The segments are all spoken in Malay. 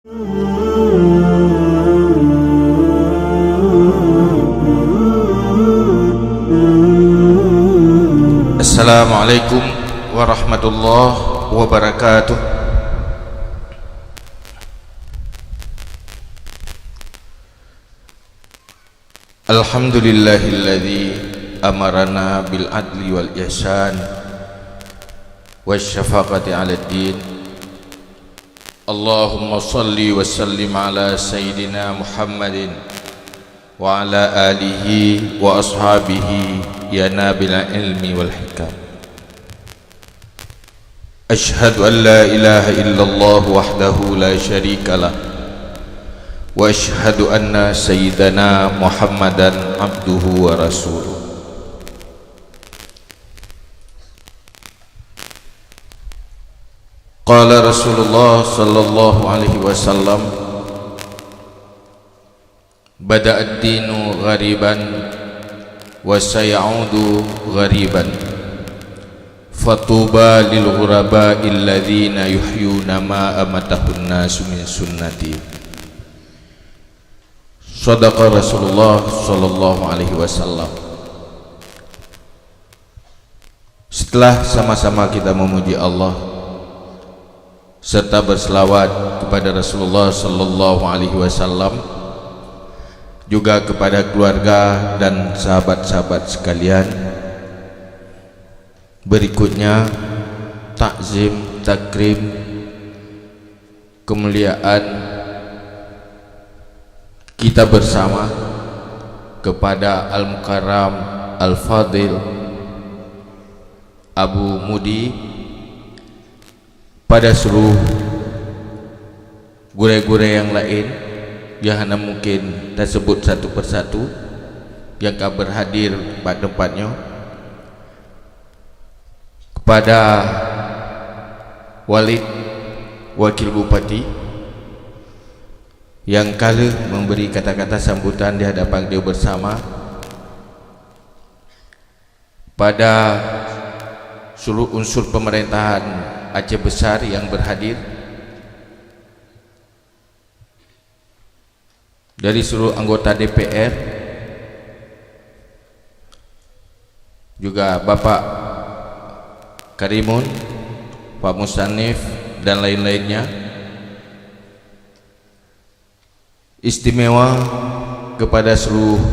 Assalamualaikum warahmatullahi wabarakatuh. Alhamdulillahilladzi amarana bil adli wal ihsan wasyafaqati 'alad din. Allahumma salli wa sallim ala sayyidina Muhammadin wa ala alihi wa ashabihi ya nabil ilmi wal hikam. Ashhadu an la ilaha illallah wahdahu la syarika lah wa ashhadu anna sayyidana Muhammadan abduhu wa rasuluh. Qala Rasulullah sallallahu alaihi wasallam, bada'ad dinu ghariban wa sayaudu ghariban fatuba lil ghuraba alladhina yuhyuna ma amatahun nasu min sunnati. Shadaqa Rasulullah sallallahu alaihi wasallam. Setelah sama-sama kita memuji Allah serta berselawat kepada Rasulullah sallallahu alaihi wasallam, juga kepada keluarga dan sahabat-sahabat sekalian, berikutnya takzim, takrim, kemuliaan kita bersama kepada Al-Mukarram Al-Fadil Abu Mudi, pada seluruh gure-gure yang lain yang hanya mungkin tersebut satu persatu yang akan berhadir pada tempatnya, kepada Walid Wakil Bupati yang kala memberi kata-kata sambutan di hadapan dia bersama, pada seluruh unsur pemerintahan Aceh Besar yang berhadir, dari seluruh anggota DPR, juga Bapak Karimun, Pak Musannif dan lain-lainnya. Istimewa kepada seluruh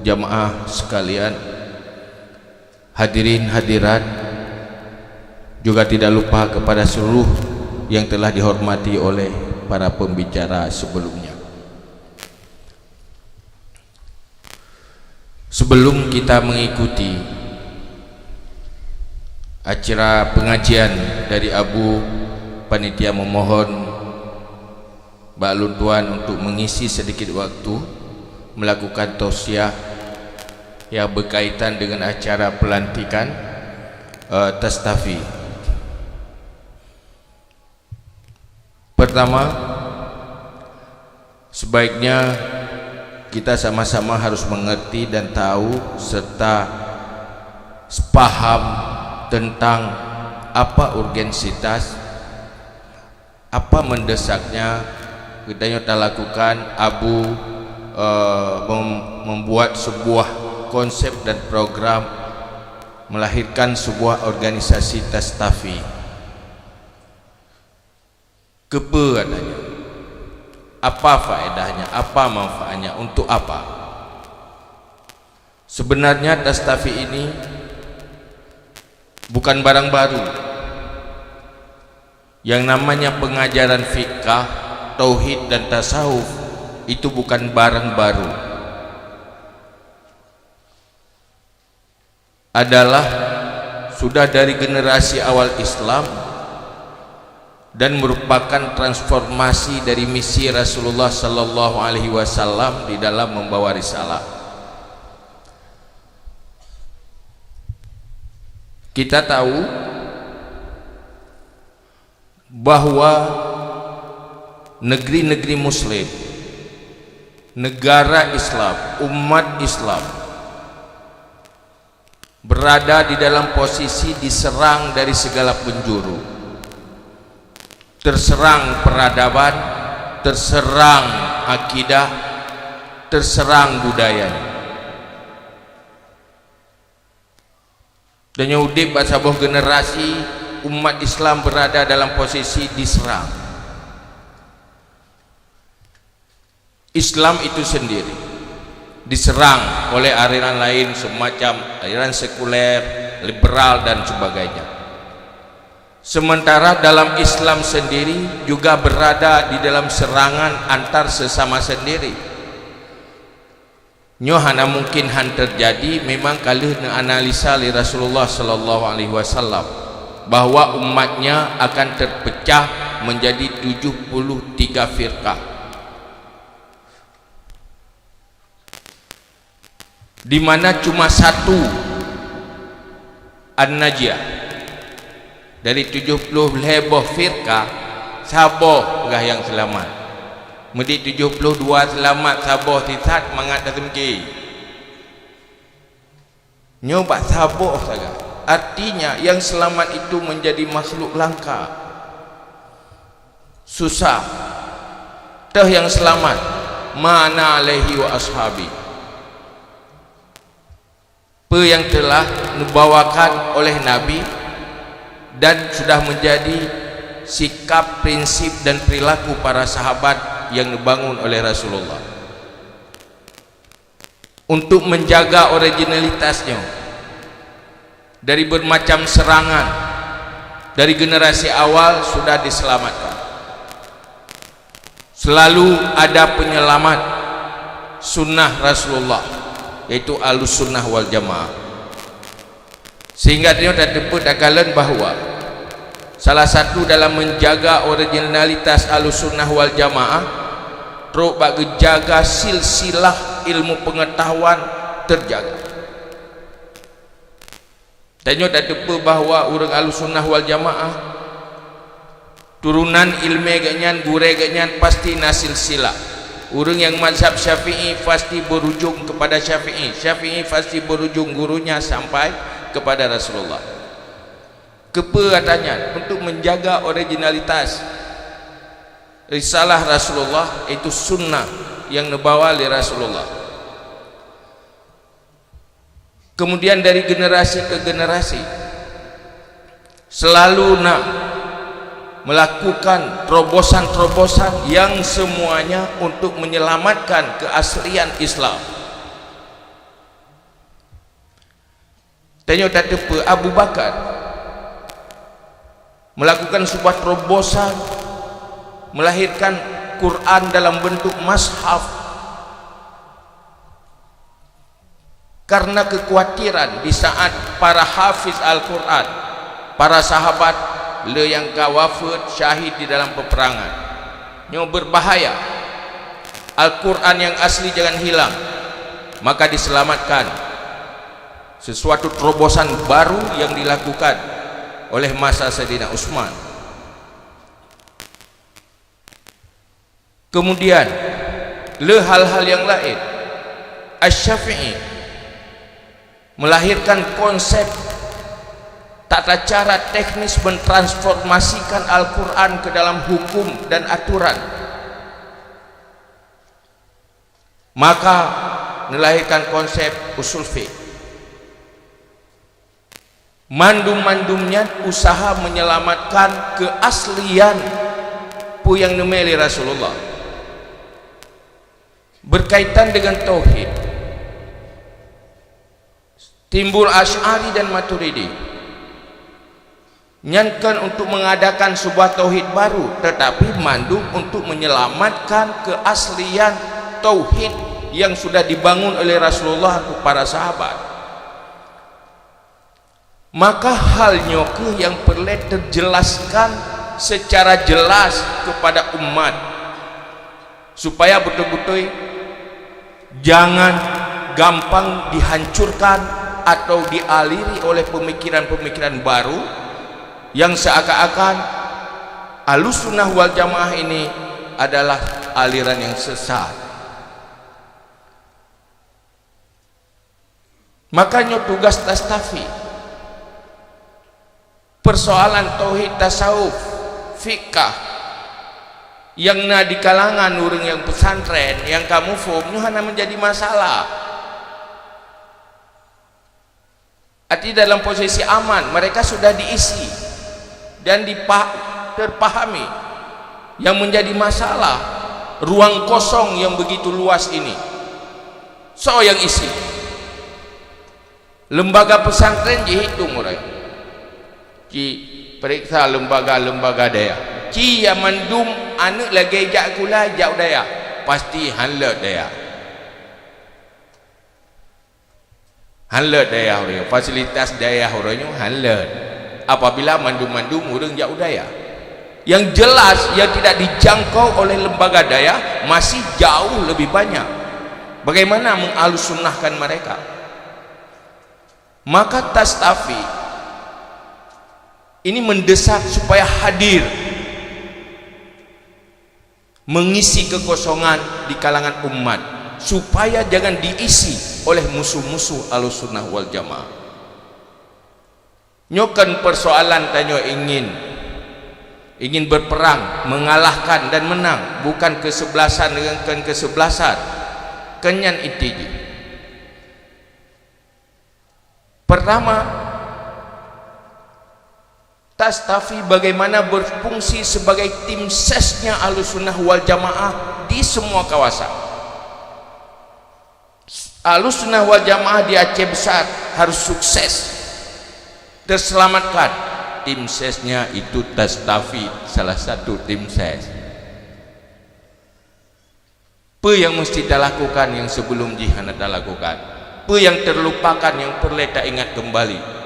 jamaah sekalian, hadirin hadirat, juga tidak lupa kepada seluruh yang telah dihormati oleh para pembicara sebelumnya. Sebelum kita mengikuti acara pengajian dari Abu, panitia memohon Mbak Lutuan untuk mengisi sedikit waktu melakukan tausiah yang berkaitan dengan acara pelantikan Tastafi. Pertama, sebaiknya kita sama-sama harus mengerti dan tahu serta sepaham tentang apa urgensitas, apa mendesaknya kita lakukan Abu membuat sebuah konsep dan program melahirkan sebuah organisasi Tastafi. Kepa adanya, apa faedahnya, apa manfaatnya, untuk apa? Sebenarnya Tastafi ini bukan barang baru. Yang namanya pengajaran fikah, tauhid dan tasawuf itu bukan barang baru. Adalah sudah dari generasi awal Islam dan merupakan transformasi dari misi Rasulullah sallallahu alaihi wasallam di dalam membawa risalah. Kita tahu bahwa negeri-negeri muslim, negara Islam, umat Islam berada di dalam posisi diserang dari segala penjuru. Terserang peradaban, terserang akidah, terserang budaya. Dan udip sebuah generasi umat Islam berada dalam posisi diserang. Islam itu sendiri diserang oleh aliran lain semacam aliran sekuler, liberal dan sebagainya. Sementara dalam Islam sendiri juga berada di dalam serangan antar sesama sendiri. Nyohana mungkin han terjadi memang kali analisa li Rasulullah sallallahu alaihi wasallam bahwa umatnya akan terpecah menjadi 73 firqah, di mana cuma satu An-Najiyah dari 70 lebih firqah saboh yang selamat. Medi 72 selamat saboh tisat mangat datemki. Nyoba saboh saja. Artinya yang selamat itu menjadi makhluk langka. Susah. Tah yang selamat mana alaihi wa ashabi. Apa yang telah dibawakan oleh Nabi dan sudah menjadi sikap, prinsip dan perilaku para sahabat yang dibangun oleh Rasulullah untuk menjaga originalitasnya dari bermacam serangan. Dari generasi awal sudah diselamatkan. Selalu ada penyelamat sunnah Rasulullah, yaitu Ahlus Sunnah wal Jamaah, sehingga dia dapat akalan bahwa salah satu dalam menjaga originalitas Ahlus Sunnah wal Jamaah teruk bagi jaga silsilah ilmu pengetahuan terjaga. Dan nyo tak depa bahawa orang Ahlus Sunnah wal Jamaah turunan ilmu ganyan, gure ganyan pasti nasil sila. Orang yang mazhab Syafi'i pasti berujung kepada Syafi'i. Syafi'i pasti berujung gurunya sampai kepada Rasulullah. Kepa katanya untuk menjaga originalitas risalah Rasulullah, itu sunnah yang dibawa oleh Rasulullah. Kemudian dari generasi ke generasi selalu nak melakukan terobosan-terobosan yang semuanya untuk menyelamatkan keaslian Islam. Tanya tak tepa Abu Bakar melakukan sebuah terobosan, melahirkan Quran dalam bentuk mushaf karena kekhawatiran di saat para hafiz Al-Quran, para sahabat le yang wafat syahid di dalam peperangan, nyo berbahaya Al-Quran yang asli jangan hilang, maka diselamatkan sesuatu terobosan baru yang dilakukan oleh masa Sayyidina Utsman. Kemudian le hal-hal yang lain, Asy-Syafi'i melahirkan konsep tata cara teknis mentransformasikan Al-Quran ke dalam hukum dan aturan, maka melahirkan konsep usul fiqh. Mandum-mandumnya usaha menyelamatkan keaslian pu yang nemeli Rasulullah berkaitan dengan tauhid. Timbul Asy'ari dan Maturidi nyankan untuk mengadakan sebuah tauhid baru, tetapi mandum untuk menyelamatkan keaslian tauhid yang sudah dibangun oleh Rasulullah untuk para sahabat. Maka halnya ke yang perlu terjelaskan secara jelas kepada umat supaya betul-betul jangan gampang dihancurkan atau dialiri oleh pemikiran-pemikiran baru yang seakan-akan Ahlus Sunnah wal Jamaah ini adalah aliran yang sesat. Makanya tugas Tastafi persoalan tauhid, tasawuf, fikah yang na di kalangan orang yang pesantren yang kamu formnya hanya menjadi masalah. Arti dalam posisi aman mereka sudah diisi dan terpahami. Yang menjadi masalah ruang kosong yang begitu luas ini, so yang isi lembaga pesantren dihitung orang ki periksa lembaga-lembaga daya ki yang mandum anak lagi jak kula jak daya pasti hanlet daya orang fasilitas daya orangnya hanlet apabila mandum-mandum orang jak daya yang jelas yang tidak dijangkau oleh lembaga daya masih jauh lebih banyak. Bagaimana mengalusunnahkan mereka? Maka Tastafi ini mendesak supaya hadir mengisi kekosongan di kalangan umat supaya jangan diisi oleh musuh-musuh Ahlussunnah wal Jamaah. Nyokan persoalan tanyo ingin berperang, mengalahkan dan menang, bukan kesebelasan dengan kesebelasan. Kenyan itiji. Pertama, Tastafi bagaimana berfungsi sebagai tim sesnya Ahlussunnah wal Jamaah di semua kawasan. Ahlussunnah wal Jamaah di Aceh besar harus sukses, terselamatkan. Tim sesnya itu Tastafi, salah satu tim ses. Apa yang mesti kita lakukan yang sebelum jihad kita lakukan? Apa yang terlupakan yang perlu kita ingat kembali?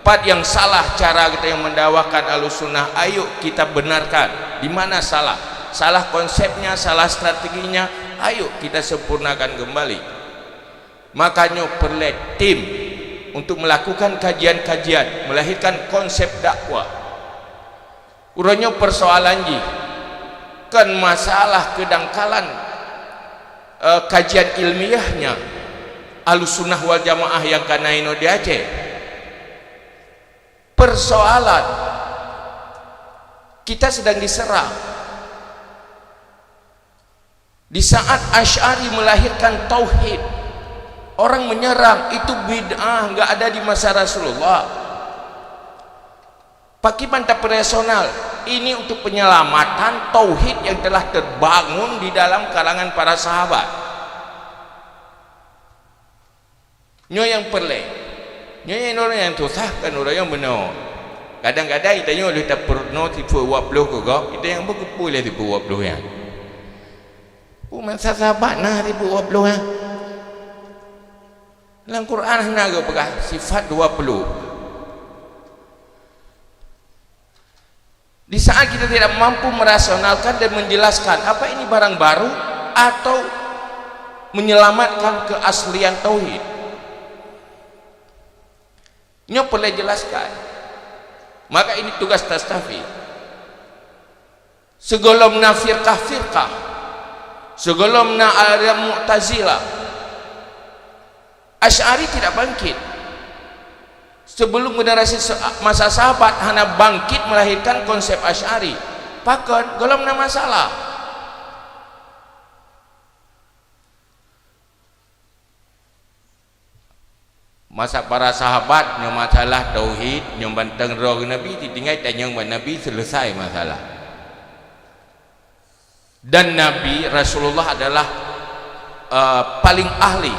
Part yang salah cara kita yang mendakwakan Ahlussunnah, ayo kita benarkan. Di mana salah? Salah konsepnya, salah strateginya, ayo kita sempurnakan kembali. Makanya perlu tim untuk melakukan kajian-kajian, melahirkan konsep dakwah. Urangnya persoalan ji kan masalah kedangkalan kajian ilmiahnya Ahlussunnah wal Jamaah yang kanaino di Aceh. Persoalan kita sedang diserang di saat Asy'ari melahirkan tauhid. Orang menyerang itu bid'ah, enggak ada di masa Rasulullah. Pakiman tak personal ini untuk penyelamatan tauhid yang telah terbangun di dalam kalangan para sahabat. Nyo yang perle, nyo yang orang yang susah kan orang yang benar. Kadang-kadang kita nyo tak pernah tipu 20 kok, kita yang berkumpul tipu 20 ya. Masa sahabat nah tipu 20 ya. Dalam Quran naga pegah sifat 20. Di saat kita tidak mampu merasionalkan dan menjelaskan apa ini barang baru atau menyelamatkan keaslian tauhid, nyo perlu jelaskan. Maka ini tugas Tastafi. Segolomna firqah, segolomna al Mu'tazilah, Asy'ari tidak bangkit. Sebelum generasi masa sahabat hanya bangkit melahirkan konsep Asy'ari. Pakon golong nama masalah. Masa para sahabat yang masalah tauhid, yang banteng roh Nabi ditinggal dan yang Nabi selesai masalah. Dan Nabi Rasulullah adalah paling ahli.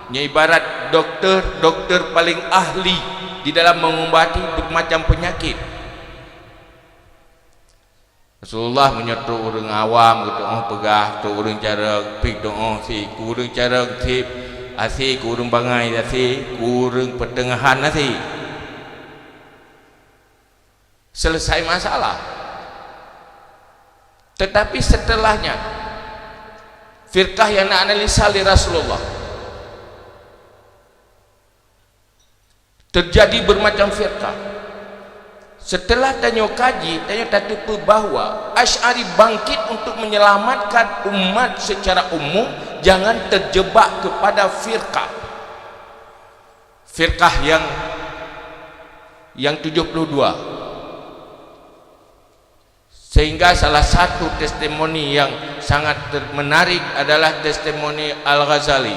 Nya ibarat dokter paling ahli di dalam mengobati bermacam penyakit. Rasulullah menyeru orang awam gitu, pegah tu orang cara pik doa si kurang cara si asi kurang bangai asi kurang pertengahan asi. Selesai masalah. Tetapi setelahnya firqah yang nak analisa li Rasulullah, terjadi bermacam firqah. Setelah tanyo kaji, tanyo tatupu bahwa Asy'ari bangkit untuk menyelamatkan umat secara umum, jangan terjebak kepada firqah. Firqah yang 72. Sehingga salah satu testimoni yang sangat menarik adalah testimoni Al-Ghazali,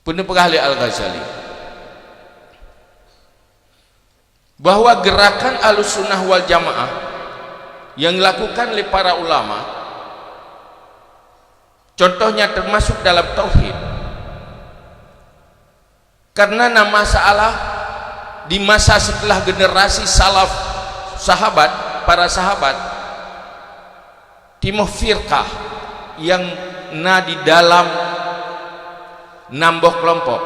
penuh-pegahli Al-Ghazali, bahwa gerakan Ahlussunnah wal Jamaah yang dilakukan oleh para ulama, contohnya termasuk dalam tauhid, karena masalah di masa setelah generasi salaf sahabat, para sahabat timuh firqah yang di dalam 6 kelompok.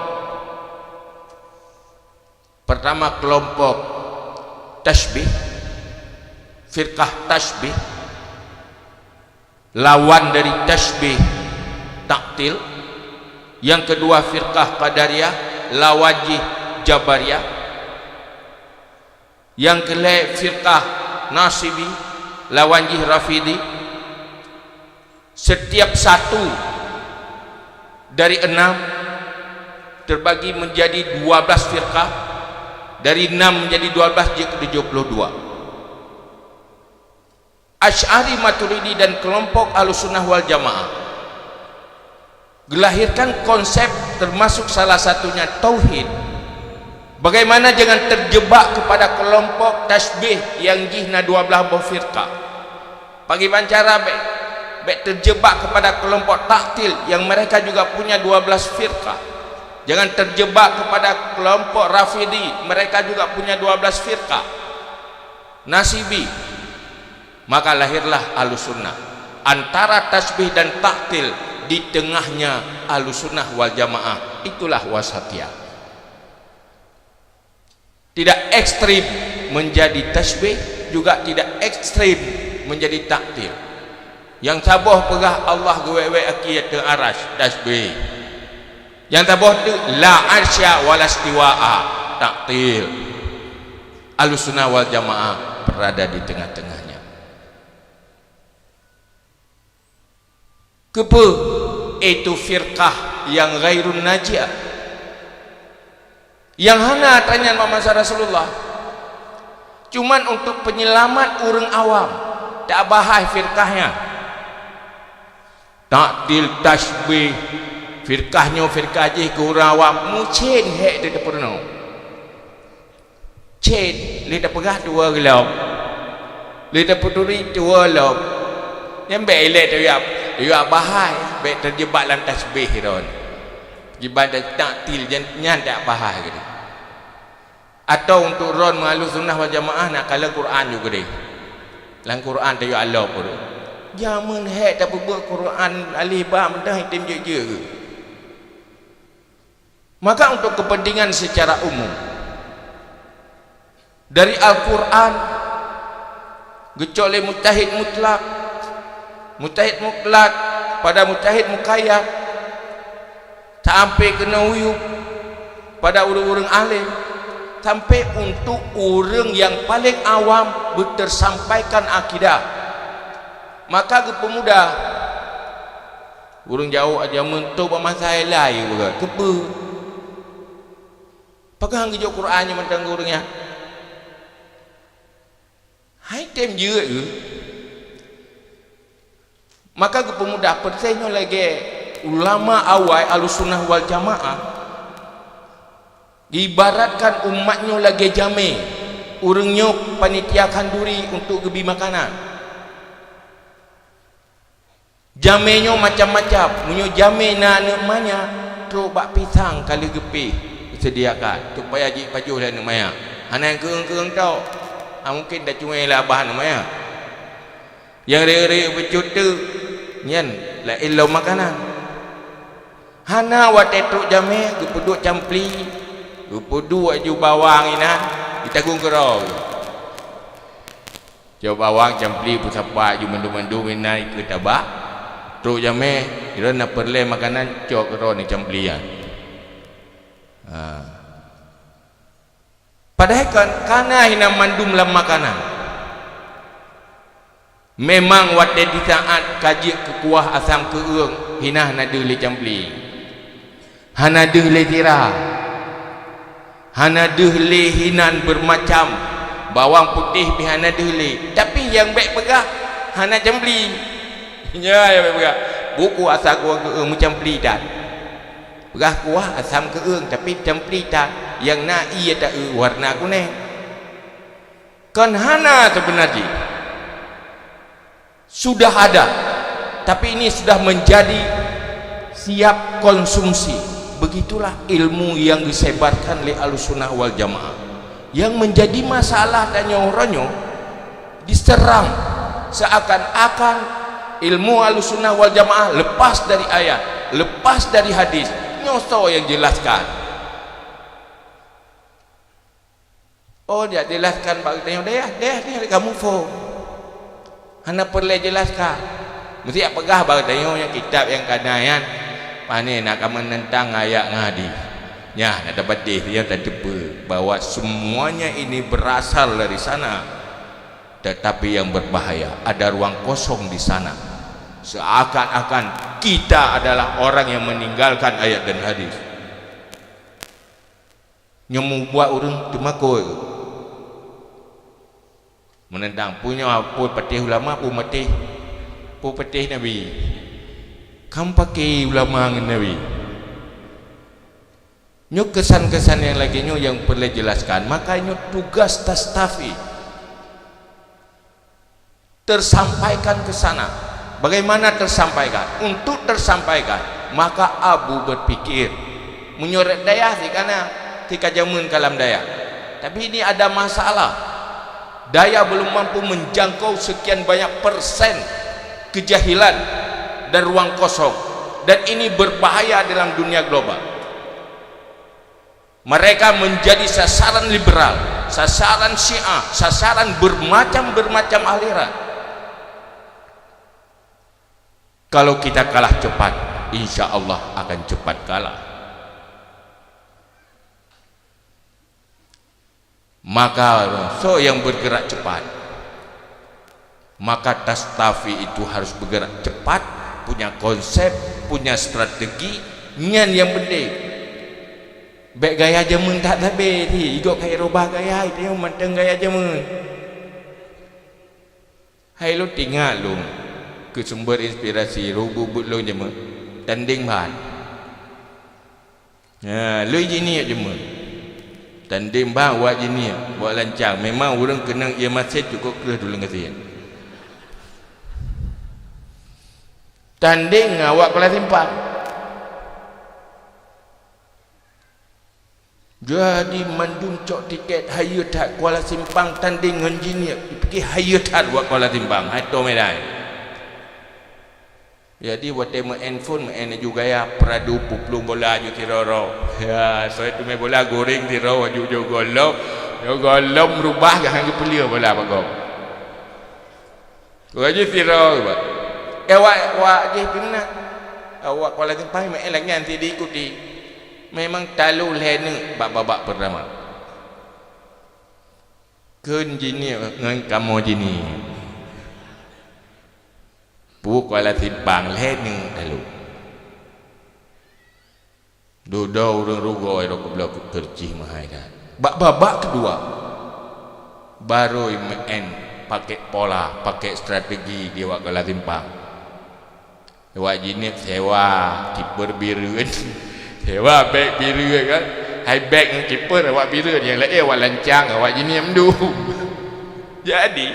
Pertama kelompok tasbih, firqah tasbih, lawan dari tasbih taktil. Yang kedua firqah qadariyah, lawajih jabariyah. Yang kelima firqah nasibi, lawanjih rafidi. Setiap satu dari 6 terbagi menjadi 12 firqah, dari 6 menjadi 12 jadi 72. Asy'ari, Maturidi dan kelompok Ahlussunnah wal Jamaah dilahirkan konsep, termasuk salah satunya tauhid. Bagaimana jangan terjebak kepada kelompok tasbih yang jihna 12 buah firqah. Bagaimana cara terjebak kepada kelompok taktil yang mereka juga punya 12 firqah. Jangan terjebak kepada kelompok rafidi, mereka juga punya 12 firqah. Nasibi. Maka lahirlah Ahlussunnah. Antara tasbih dan taktil, di tengahnya Ahlussunnah wal Jamaah. Itulah wasatiyah. Tidak ekstrim menjadi tasbih, juga tidak ekstrim menjadi taktil. Yang taboh pegah Allah gewe akiyat ke arash tasbih. Yang taboh tu la arsya wala istiwa'a taktil. Ahlussunnah wal Jamaah berada di tengah-tengahnya. Kepa itu firqah yang ghairun najiyah, yang hana tanya masa Rasulullah cuman untuk penyelamat orang awam, tak bahas firqahnya. Taktil tasbih firqahnya firqah je ke orang awam mucin hek dia pernah cin dia pegah 2 gelap, dia puturi 2 lob yang baik dia bahas baik terjebak dalam tasbih ron ibadat taktil jangan tak bahas gitu. Atau untuk ron Ahlussunnah wal Jamaah nak kala Quran juga deh. Dalam Quran dia Allah pun. Jamun hek tak buat Quran alif ba mentah hitam je. Maka untuk kepentingan secara umum dari Al-Quran kecuali mujtahid mutlak, mujtahid mutlak pada mujtahid muqayyad, sampai kena uyup pada orang-orang alim, sampai untuk orang yang paling awam bertersampaikan akidah. Maka ke pemuda orang jauh aja mentuk masalah lain juga kepe pegang ke Qurannya mentang orangnya hai tem juga maka ke pemuda percaya lagi ulama awal Ahlussunnah wal Jamaah diibaratkan umatnya lagi jame, orangnya panitia kanduri untuk gebi makanan. Jamenya macam-macam, munyo jame na namanya tu bak pisang kali gepi disediakan supaya ji pajuh dan namanya. Hana keung-keung tau. Mungkin dah cungai lah bahan namanya. Yang re-re becut tu nyen la ilmu makanan. Hana wate tu jame gepuduk campli, gepuduk aju bawang ina ditagung kero. Jo bawang campli pusapa aju mendung-mendung ina ikut tabak. Truk jame kira nak perle makanan cok kero ni camplian. Padahal kan kana hina mandum lam makanan. Memang wate di saat kaji kekuah asam keung hina na deule campli. Hana deule tira. Hana deule hinan bermacam bawang putih bihana duli, tapi yang baik pegah hana jembli ya yang baik pegah buku asal kuah ke macam pelidan pegah kuah asam ke tapi jembli tak yang nai tak warna kuning kan hana sebenarnya sudah ada, tapi ini sudah menjadi siap konsumsi. Begitulah ilmu yang disebarkan oleh Ahlussunnah wal Jamaah. Yang menjadi masalah dan nyoronyo diserang seakan-akan ilmu Ahlussunnah wal Jamaah lepas dari ayat, lepas dari hadis. Nyoso yang jelaskan. Oh dia jelaskan bagi tanya dia kamu fo. Hana perlu jelaskan. Mesti apa pegah bagi tanya kitab yang kanayan. Pani nak menentang ayat hadis. Ya, nak dapat dia tak depa bahwa semuanya ini berasal dari sana. Tetapi yang berbahaya ada ruang kosong di sana. Seakan-akan kita adalah orang yang meninggalkan ayat dan hadis. Nyemu buat orang temakoi. Menentang punya apa patih ulama pun mati. Pun patih Nabi. Kamu pakai ulama dengan Nabi. Nyo kesan-kesan yang lagi nyo yang perlu jelaskan. Makanya tugas Tastafi tersampaikan ke sana. Bagaimana tersampaikan? Untuk tersampaikan, maka Abu berpikir menyorot daya sih karena tika jamun kalam daya. Tapi ini ada masalah. Daya belum mampu menjangkau sekian banyak persen kejahilan dan ruang kosong, dan ini berbahaya dalam dunia global. Mereka menjadi sasaran liberal, sasaran Syiah, sasaran bermacam-macam aliran. Kalau kita kalah cepat, insya Allah akan cepat kalah. Maka yang bergerak cepat, maka Tastafi itu harus bergerak cepat, punya konsep, punya strategi, nyan yang penting. Baik gaya jamun tak habis ni, ikut kaya robah gaya itu yang manteng gaya jamun. Hai lu tinggal lu ke sumber inspirasi rububut lu jamun tanding bahan. Ya, lu gini jamun. Tanding bahan buat gini, buat lancang. Memang orang kena ia masih cukup ke dulu kasi. Tanding awak kelas simpang. Jadi mandum cok tiket haya tak Kuala Simpang tanding engineer pergi haya tak buat Kuala Simpang itu medai. Jadi buat tema handphone main juga ya peradu puplung bola ju tiroro ya saya tu main bola goreng tiro ju golom merubah jangan pelia bola bago kau aja tiro awak je pina awak Kuala Simpang main lagi nanti diikuti. Memang talu lena babak pertama. Kun jini dengan kamu jini. Pu Kuala Simpang lena talu. Duduk orang rugoi rok blok kerci mahai dah. Babak kedua baru main pakai pola, pakai strategi di Kuala Simpang. Awak jini sewa kiper biru kan. Sewa beg biru kan. Hai beg dengan keeper awak biru yang lain awak lancang awak gini amdu. Jadi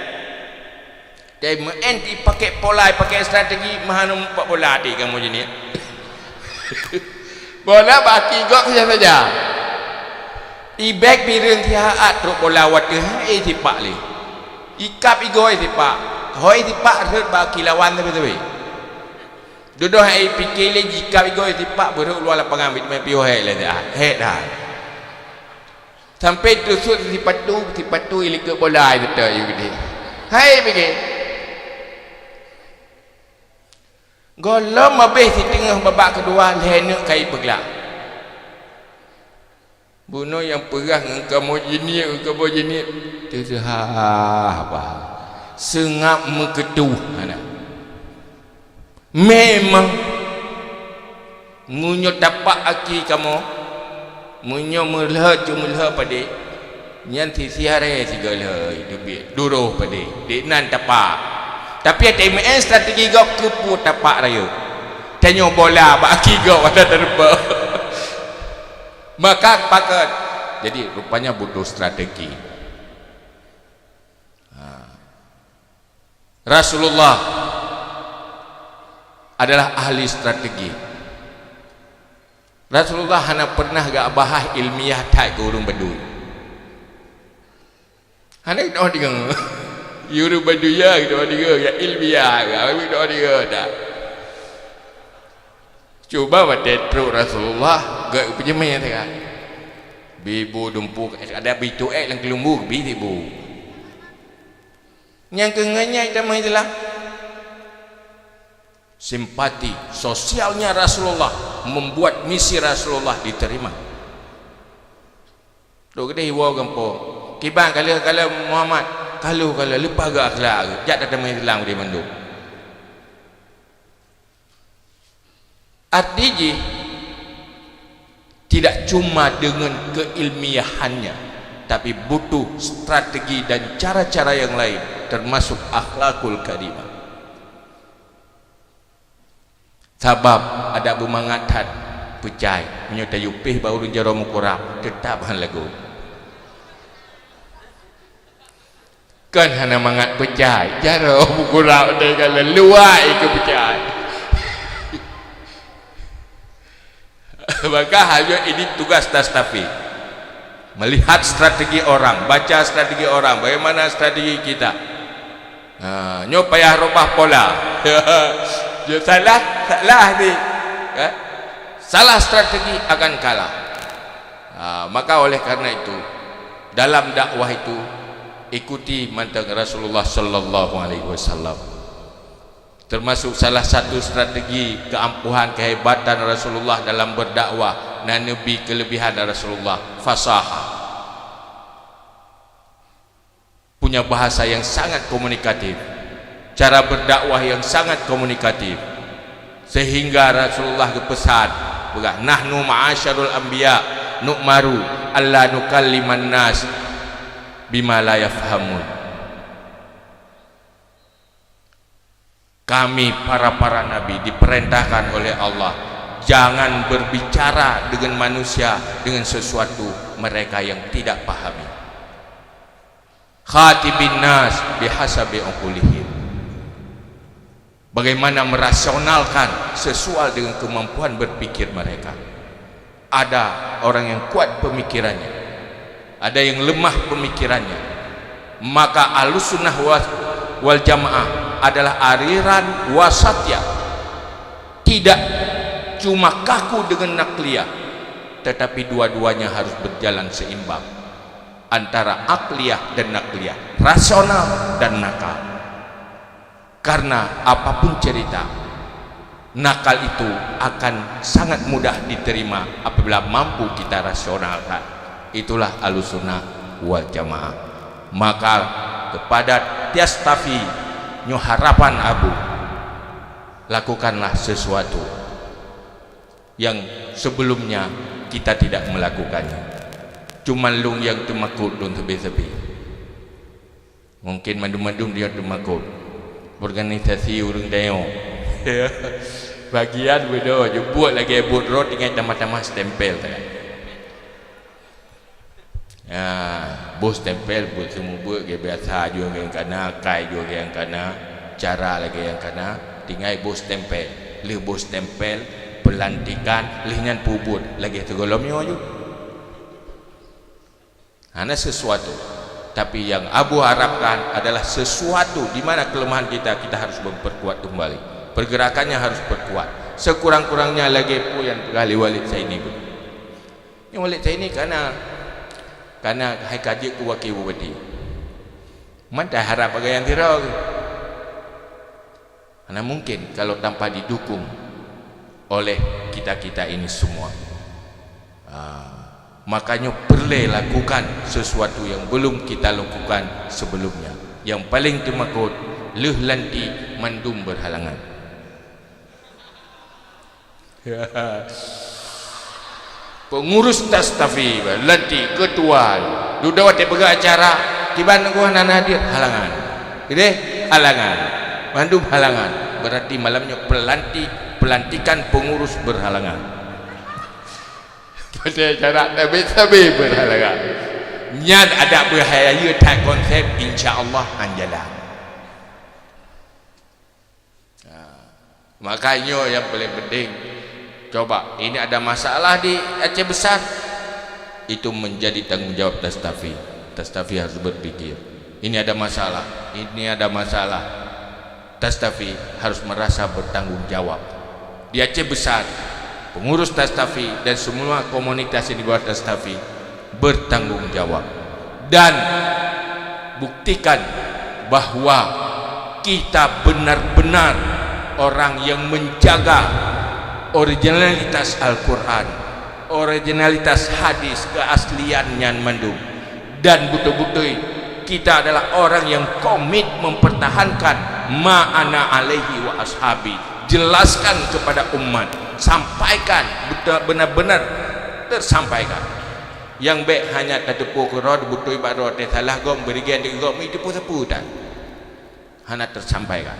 dia anti pakai pola pakai strategi mahanu pak bola adik kamu gini. Bola baki gok saja. I beg biru tiaat truk bola wat ke tipak li. Ikap igoi tipak. Hoi tipak rut baki lawan tapi. Duduk hai fikir le jika bigo tipak beruk luar lapangan bit main pio hai le dah. Hai dah. Sampai tusuk tipatu ilik bola itu tu you gede. Hai fikir. Golom habis di tengah babak kedua lenek kai bergelak. Buno yang perang kamu jini tu apa. Sengap mengetuh anak. Memang munyo tapak aki kamu munyo melha pada nyan si siare segala debit duruh pada dik nan tapak tapi TMS strategi gok kepu tapak raya tanya bola baki gok ada terba maka pakat jadi rupanya butuh strategi. Rasulullah adalah ahli strategi. Rasulullah hanya pernah gak bahas ilmiah tak ke urung Badui. Hanya kita dengar urung Badui ya kita dengar ya ilmiah kita dengar tak. Coba batetro Rasulullah gak penjemai tak. Bibu dumpuk ada bitu lang kelumbu bibu. Yang kenganya itu adalah simpati sosialnya Rasulullah membuat misi Rasulullah diterima. Dok gede hiwau kampung. Kibang kalau Muhammad kalau lepas ke akhlak jak datang hilang di manduk. Artinya tidak cuma dengan keilmiahannya tapi butuh strategi dan cara-cara yang lain termasuk akhlakul karimah. Sebab ada bermangatan pecai menyertai upih baru jaro mukurap tetap han lagu kan hana mangat pecai jaro mukurap dengan luai ke pecai. Maka hanya ini tugas Tastafi melihat strategi orang, baca strategi orang, bagaimana strategi kita. Nyo payah rubah pola. salah ni. Salah strategi akan kalah. Maka oleh karena itu dalam dakwah itu ikuti mantan Rasulullah sallallahu alaihi wasallam. Termasuk salah satu strategi keampuhan kehebatan Rasulullah dalam berdakwah dan nabi kelebihan Rasulullah fasahah. Punya bahasa yang sangat komunikatif, cara berdakwah yang sangat komunikatif, sehingga Rasulullah berpesan, nahnu ma'asyarul anbiya nu'maru alla nukalliman nas bima la yafhamun. Kami para nabi diperintahkan oleh Allah jangan berbicara dengan manusia dengan sesuatu mereka yang tidak pahami. Khatibin nas bihasabi uqulihim. Bagaimana merasionalkan sesuai dengan kemampuan berpikir mereka. Ada orang yang kuat pemikirannya, ada yang lemah pemikirannya. Maka Ahlussunnah wal Jamaah adalah aliran wasatiyah, tidak cuma kaku dengan nakliyah, tetapi dua-duanya harus berjalan seimbang antara akliyah dan nakliyah, rasional dan nakal. Karena apapun cerita, nakal itu akan sangat mudah diterima apabila mampu kita rasionalkan. Itulah Ahlussunnah wal Jamaah. Maka kepada Tastafi nyo harapan abu, lakukanlah sesuatu yang sebelumnya kita tidak melakukannya. Cuma lung yang temakut lung tebi-tebi. Mungkin madum-madum dia temakut. Organisasi urang deo. Bagian bedo je buat lagi buat road dengan tambah-tambah stempel tak. Bos tempel buat semua buat ke biasa juga yang kana, kai juga yang kana, cara lagi yang kana, tinggal bos tempel, leh bos tempel, pelantikan, lehnya pubut lagi tegolomnya aja. Hanya sesuatu, tapi yang Abu harapkan adalah sesuatu di mana kelemahan kita harus memperkuat kembali, pergerakannya harus berkuat. Sekurang-kurangnya lagi pun yang kali Walid saya ini, yang Walid saya ini karena hai kaji ku wakil bupati mana harap bagai yang kira karena mungkin kalau tanpa didukung oleh kita ini semua makanya perlu lakukan sesuatu yang belum kita lakukan sebelumnya. Yang paling temakut leh lanti mandum berhalangan. Pengurus Tastafi lanti ketua duduk waktu acara tiba nunggu anak hadir halangan gede halangan mandum halangan berarti malamnya pelantikan pengurus berhalangan pada acara tabi berhalangan nyat ada bahaya tak konsep insyaallah anjalan. Makanya yang paling penting coba ini ada masalah di Aceh Besar itu menjadi tanggung jawab Tastafi. Tastafi harus berpikir ini ada masalah Tastafi harus merasa bertanggung jawab. Di Aceh Besar pengurus Tastafi dan semua komunitas di bawah Tastafi bertanggung jawab dan buktikan bahwa kita benar-benar orang yang menjaga originalitas Al-Quran, originalitas hadis, keasliannya mandum, dan betul-betul kita adalah orang yang komit mempertahankan ma'ana alaihi wa ashabi. Jelaskan kepada umat, sampaikan benar-benar tersampaikan. Yang baik hanya tertepuk rod betul ibarat rod salah gom berikan di gom itu pun seputar hanya tersampaikan.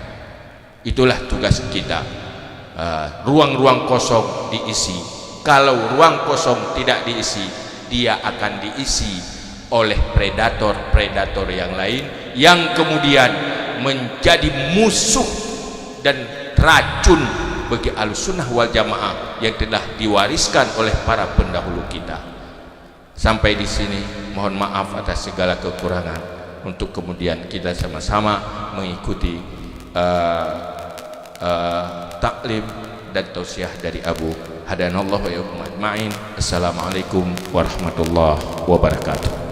Itulah tugas kita. Ruang-ruang kosong diisi. Kalau ruang kosong tidak diisi, dia akan diisi oleh predator-predator yang lain yang kemudian menjadi musuh dan racun bagi Ahlussunnah wal Jamaah yang telah diwariskan oleh para pendahulu kita. Sampai di sini mohon maaf atas segala kekurangan, untuk kemudian kita sama-sama mengikuti taklim dan tausiah dari Abu Hadanallahu wa iyyakum ajma'in. Assalamualaikum warahmatullahi wabarakatuh.